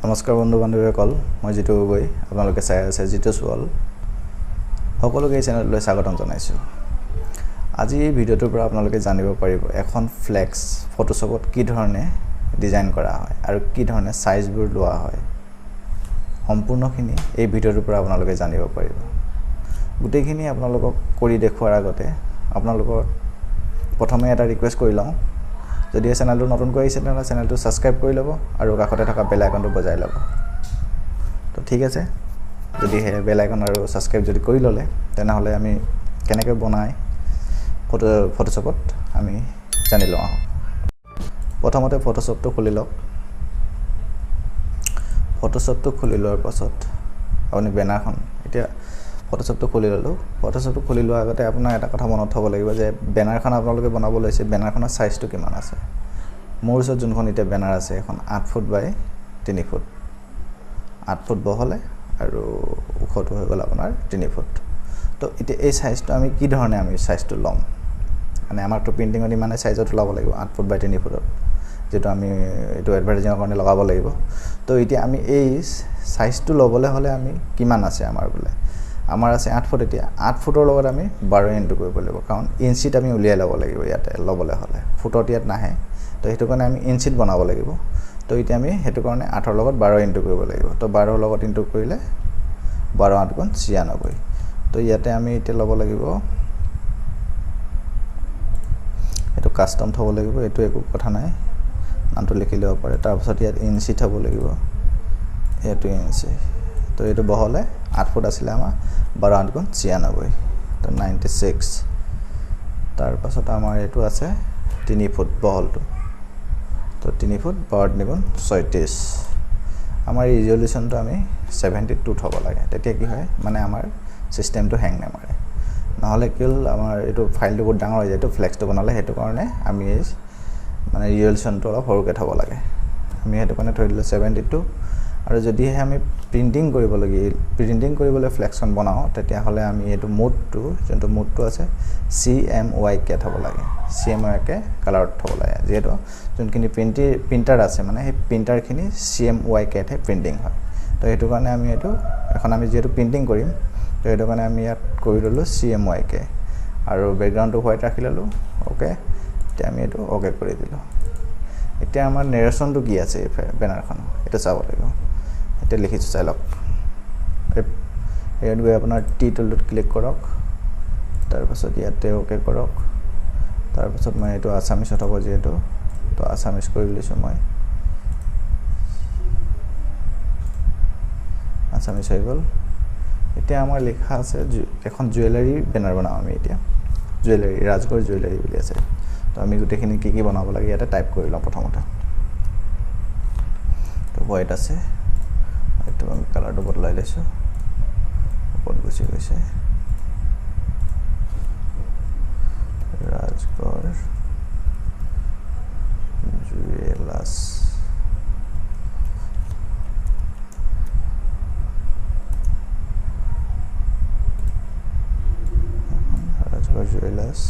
নমস্কাৰ বন্ধু বান্ধৱীসকল মই জিতু গগৈ আপোনালোকে চাই আছে জিতুছ ৱৰ্ল্ড সকলোকে এই চেনেললৈ স্বাগতম জনাইছোঁ আজি এই ভিডিঅ'টোৰ পৰা আপোনালোকে জানিব পাৰিব এখন ফ্লেক্স ফটোশ্বপত কি ধৰণে ডিজাইন কৰা হয় আৰু কি ধৰণে সাইজবোৰ লোৱা হয় সম্পূৰ্ণখিনি এই ভিডিঅ'টোৰ পৰা আপোনালোকে জানিব পাৰিব গোটেইখিনি আপোনালোকক কৰি দেখুৱাৰ আগতে আপোনালোকৰ প্ৰথমে এটা ৰিকুৱেষ্ট কৰি লওঁ যদি এই চেনেলটো নতুনকৈ আহিছে তেনে চেনেলটো সাবস্ক্ৰাইব কৰি ল'ব আৰু কাষতে থকা বেল আইকনটো বজাই ল'ব তো ঠিক আছে যদি হে বেল আইকন আৰু সাবস্ক্ৰাইব যদি কৰি ল'লে তেনেহ'লে আমি কেনেকৈ বনাই ফটোশ্বপত আমি জানি লওঁ প্ৰথমতে ফটোশ্বপটো খুলি লওক ফটোশ্বপটো খুলি লোৱাৰ পাছত আপুনি বেনাৰখন এতিয়া ফটোশ্বপটো খুলি ললো ফটোশ্বপটো খুলি লোৱাৰ আগতে আপোনাৰ এটা কথা মনত থব লাগিব যে বেনাৰখন আপোনালোকে বনাব লৈছে বেনাৰখনৰ সাইজটো কিমান আছে মোৰ ওচৰত যোনখন এতিয়া বেনাৰ আছে এখন 8 ফুট বাই 3 ফুট 8 ফুট বহলে আৰু ওখটো হৈ গ'ল আপোনাৰ 3 ফুট তো এতিয়া এই সাইজটো আমি কি ধৰণে আমি সাইজটো লম মানে আমাৰটো প্ৰিন্টিংত ইমানে সাইজত লাব লাগিব 8 ফুট বাই 3 ফুটত যেটো আমি এটো এডভাৰটাইজিংৰ কাৰণে লগাব লাগিব তো এতিয়া আমি এই সাইজটো লবলে হলে আমি কিমান আছে আমাৰ বলে আমাৰ আছে 8 ফুট এতিয়া 8 ফুটৰ লগত আমি 12 ইনটু কৰিব লাগিব কাৰণ ইঞ্চিত আমি উলিয়াই ল'ব লাগিব ইয়াতে ল'বলে হলে ফুটত ইয়াত নাহে তো হেতু কাৰণে আমি ইঞ্চিত বনাব লাগিব তো এতিয়া আমি হেতু কাৰণে 8 ৰ লগত 12 ইনটু কৰিব লাগিব তো 12 ৰ লগত ইনটু কৰিলে 12 8 গুণ 96 তো ইয়াতে আমি এতিয়া ল'ব লাগিব এটো কাস্টম থব লাগিব এটো একো কথা নাই নামটো লিখি ল'ব পাৰে তাৰ পাছত ইয়াত ইঞ্চি থব লাগিব এটো ইঞ্চি তো এটো বহলে 8 ফুট আছিল আমাৰ 12 8 গুণ 96 তো 96 তাৰ পাছত আমাৰ এটো আছে 3 ফুট বহলটো তো 3 ফুট 12 গুণ 36 আমাৰ ৰিজলিউশনটো আমি 72 থব লাগে তেতিয়া কি হয় মানে আমাৰ সিস্টেমটো হ্যাং নামাৰে নহলে কিল আমাৰ এটো ফাইলটো বহুত ডাঙৰ হৈ যায় তো ফ্লেক্সটো বনালে হেতু কাৰণে আমি মানে ৰিজলিউশনটো অলপ সৰুকে থব লাগে আমি হেতু কাৰণে থৈ দিলো 72 আৰু যদি আমি প্ৰিন্টিং কৰিবলৈ ফ্লেক্সখন বনাও তেতিয়া হলে আমি এটো মোডটো যেটো মোডটো আছে CMYK থব লাগে CMYK কালাৰত থব লাগে যেটো যোনখিনি প্ৰিন্টাৰ আছে মানে এই প্ৰিন্টাৰখিনি CMYK তে প্ৰিন্টিং হয় তো হেতু কাৰণে আমি এটো এখন আমি যেটো প্ৰিন্টিং কৰিম তো হেতু কাৰণে আমি ইয়াত কৰি ললো CMYK আৰু ব্যাকগ্ৰাউণ্ডটো হোৱাইট ৰাখি ললো ওকে এতিয়া আমি এটো ওকে কৰি দিলো এতিয়া আমাৰ নেৰেশনটো কি আছে বেনাৰখন এটা চাব লাগিব এটা লিখিছো চাই লওক এড গৈ আপোনাৰ টি টুলত ক্লিক কৰক তাৰ পাছত ইয়াতে ওকে কৰক তাৰ পাছত মই এটো আসামিছত হ'ব যেটো তো আসামিছ কৰি লৈছো মই আসামিছ হৈ গ'ল এতিয়া আমাৰ লেখা আছে এখন জুৱেলাৰী বেনাৰ বনাম আমি এতিয়া জুৱেলাৰী ৰাজগড় জুৱেলাৰী বুলি আছে তো আমি গুটেখিনি কি বনাব লাগে ইয়াতে টাইপ কৰি লওঁ প্ৰথমতে তো হোৱাইট আছে এটো আমি কালাৰটো বদলাই লৈছো ওপৰত গুছি গৈছে ৰাজগড় জুৱেলাৰ্ছ ৰাজগড় জুৱেলাৰ্ছ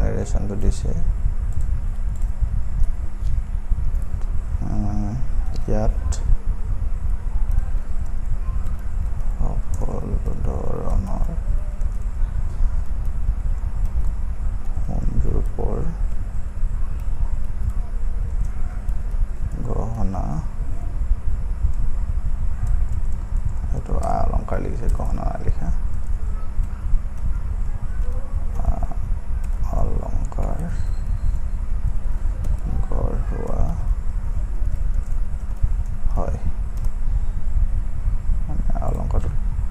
নেৰেশনটো দিছে ইয়াত সকলো ধৰণৰ মন্দিৰৰ গহনা এটো অলংকাৰ লিখিছে গহনা লিখা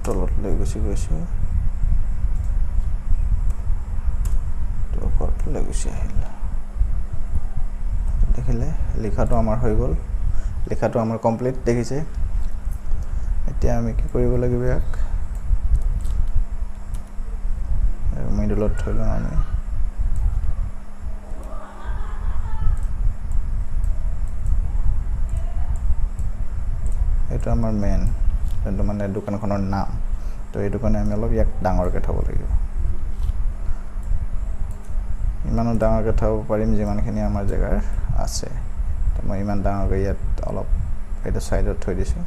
তলত লৈ গৈছো তো ওপৰত লৈ গৈছে আহিল দেখিলে লিখাটো আমাৰ হৈ গ'ল লিখাটো আমাৰ কমপ্লিট দেখিছে এতিয়া আমি কি কৰিব লাগিব ইয়াক মিডলত থৈ লওঁ আমি এটা আমাৰ মেইন যেটো মানে দোকানখনৰ নাম তো এইটো কাৰণে আমি অলপ ইয়াক ডাঙৰকৈ থ'ব লাগিব ইমানো ডাঙৰকৈ থ'ব পাৰিম যিমানখিনি আমাৰ জেগাৰ আছে তো মই ইমান ডাঙৰকৈ ইয়াত অলপ এইটো সাইডত থৈ দিছোঁ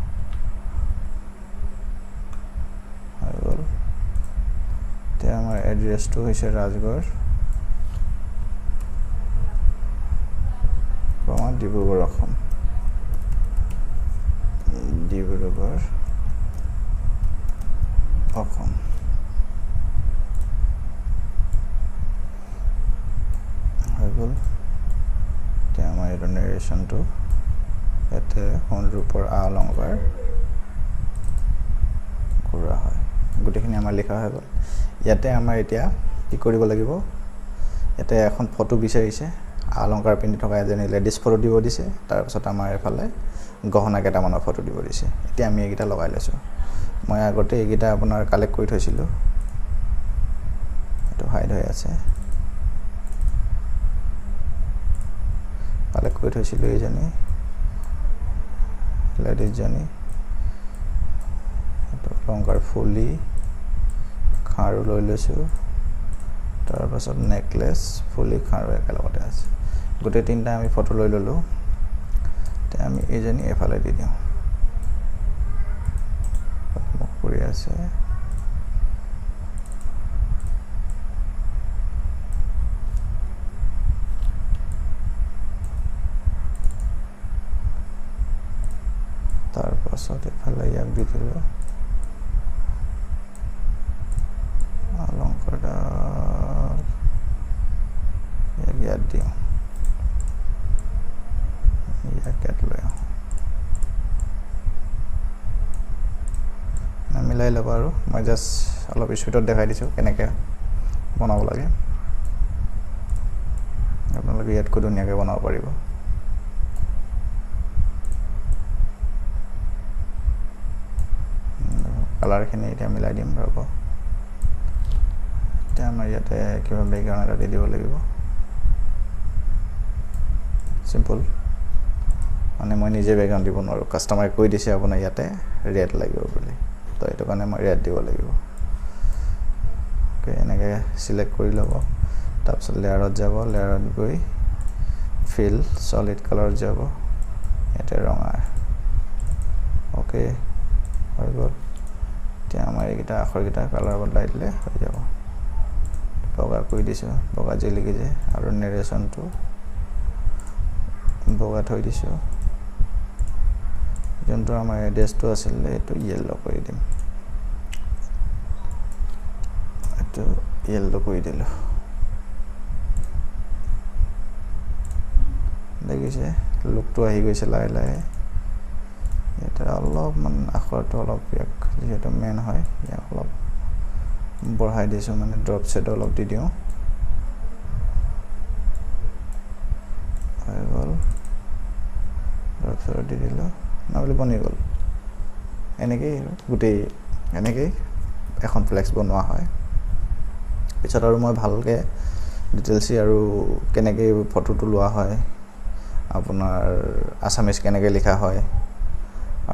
হৈ গ'ল এতিয়া আমাৰ এড্ৰেছটো হৈছে ৰাজগড় ডিব্ৰুগড় অসম ডিব্ৰুগড় অসম হৈ গ'ল এতিয়া আমাৰ এইটো নেৰেশ্যনটো ইয়াতে সোণৰূপৰ আ অলংকাৰ কৰা হয় গোটেইখিনি আমাৰ লিখা হৈ গ'ল ইয়াতে আমাৰ এতিয়া কি কৰিব লাগিব ইয়াতে এখন ফটো বিচাৰিছে অলংকাৰ পিন্ধি থকা এজনী লেডিজ ফটো দিব দিছে তাৰপিছত আমাৰ এফালে গহনা কেইটামানৰ ফটো দিব দিছে এতিয়া আমি এইকেইটা লগাই লৈছোঁ মই আগতে এইকেইটা আপোনাৰ কালেক্ট কৰি থৈছিলোঁ এইটো হাইড হৈ আছে কালেক্ট কৰি থৈছিলোঁ এইজনী লেডিজজনী এইটো অলংকাৰ ফুলি খাৰু লৈ লৈছোঁ তাৰপাছত নেকলেছ ফুলি খাৰু একেলগতে আছে গোটেই তিনিটা আমি ফটো লৈ ল'লোঁ এতিয়া আমি এইজনী এফালে দি দিওঁ মুখ কৰি আছে তাৰপাছত এফালে ইয়াক দি দিলোঁ অলংকাৰডাল ইয়াত দিওঁ ইয়াত লৈ আহোঁ মিলাই ল'ব আৰু মই জাষ্ট অলপ স্পীডত দেখাই দিছোঁ কেনেকৈ বনাব লাগে আপোনালোকে ইয়াতকৈ ধুনীয়াকৈ বনাব পাৰিব কালাৰখিনি এতিয়া মিলাই দিম ৰ'ব এতিয়া আমাৰ ইয়াতে কিবা বেকগ্ৰাউণ্ড এটা দি দিব লাগিব চিম্পল মানে মই নিজে বেকগ্ৰাউণ্ড দিব নোৱাৰোঁ কাষ্টমাৰে কৈ দিছে আপোনাৰ ইয়াতে ৰেড লাগিব বুলি তো এইটো কাৰণে মই ৰেড দিব লাগিব অ'কে এনেকৈ চিলেক্ট কৰি ল'ব তাৰপিছত লেয়াৰত যাব লেয়াৰত গৈ ফিল চলিড কালাৰত যাব ইয়াতে ৰঙা অ'কে হৈ গ'ল এতিয়া আমাৰ এইকেইটা আখৰকেইটা কালাৰ বদলাই দিলে হৈ যাব বগা কৰি দিছোঁ বগা জিলিকি যে আৰু নেৰেশ্যনটো বগা থৈ দিছোঁ যোনটো আমাৰ এড্ৰেছটো আছিলে এইটো য়েল্ল' কৰি দিম এইটো য়েল্ল' কৰি দিলোঁ দেখিছে লুকটো আহি গৈছে লাহে লাহে ইয়াতে অলপমান আখৰটো অলপ ইয়াক যিহেতু মেইন হয় ইয়াক অলপ বঢ়াই দিছোঁ মানে ড্ৰপ ছেড অলপ দি দিওঁ হৈ গ'ল ড্ৰপ ছেড দি দিলোঁ নহ'লে বনি গ'ল এনেকেই গোটেই এনেকেই এখন ফ্লেক্স বনোৱা হয় পিছত আৰু মই ভালকৈ ডিটেইলছি আৰু কেনেকৈ ফটোটো লোৱা হয় আপোনাৰ আছামিজ কেনেকৈ লিখা হয়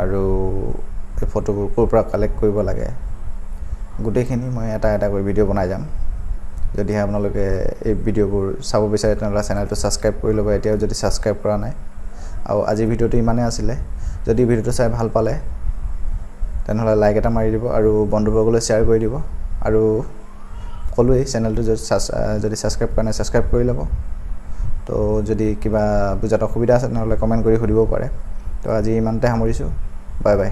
আৰু এই ফটোবোৰ ক'ৰ পৰা কালেক্ট কৰিব লাগে গোটেইখিনি মই এটা এটা কৰি ভিডিঅ' বনাই যাম যদিহে আপোনালোকে এই ভিডিঅ'বোৰ চাব বিচাৰে তেনেহ'লে চেনেলটো ছাবস্ক্ৰাইব কৰি ল'ব এতিয়াও যদি ছাবস্ক্ৰাইব কৰা নাই আৰু আজিৰ ভিডিঅ'টো ইমানেই আছিলে যদি ভিডিঅ'টো চাই ভাল পালে তেনেহ'লে লাইক এটা মাৰি দিব আৰু বন্ধুবৰ্গলৈ শ্বেয়াৰ কৰি দিব আৰু ক'লোৱেই চেনেলটো যদি ছাবস্ক্ৰাইব কৰা নাই ছাবস্ক্ৰাইব কৰি ল'ব তো যদি কিবা বুজাত অসুবিধা আছে তেনেহ'লে কমেণ্ট কৰি সুধিব পাৰে তো আজি ইমানতে সামৰিছোঁ বাই বাই